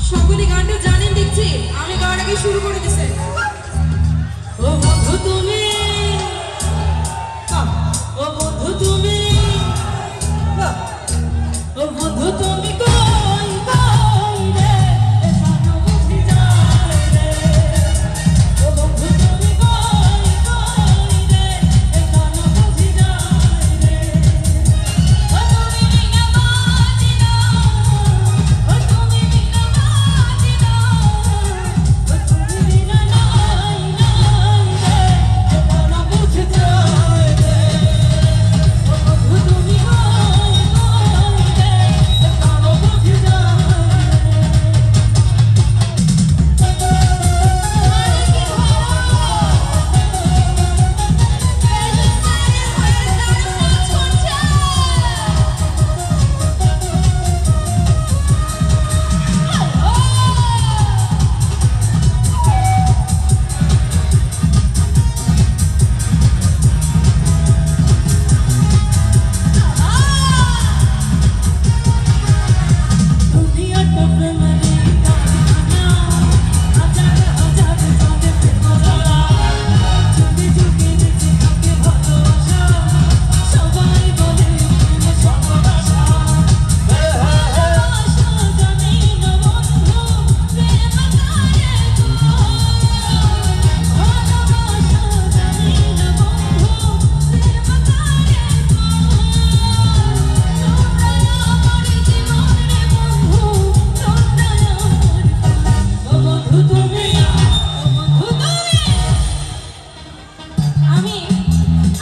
সকলে গানটা জানেন দেখছি, আমি গাওয়ার আগে শুরু করে দিছে। ও বন্ধু তুমি, ও বন্ধু তুমি, ও বন্ধু তুমি কই কই রে, এখনো বুঝি যায় রে। ও বন্ধু তুমি কই কই রে, এখনো বুঝি যায় রে। ও তুমি বিনা বাজি না, ও তুমি বিনা বাজি না, ও তুমি বিনা নাই নাই রে, এখনো বুঝি যায় রে। ও বন্ধু তুমি কই কই রে, এখনো বুঝি যায় রে।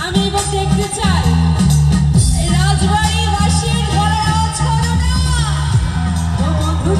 আমি এবার দেখতে চাই রাজবাড়িবাসীর গলার আওয়াজ করো না। ও বন্ধু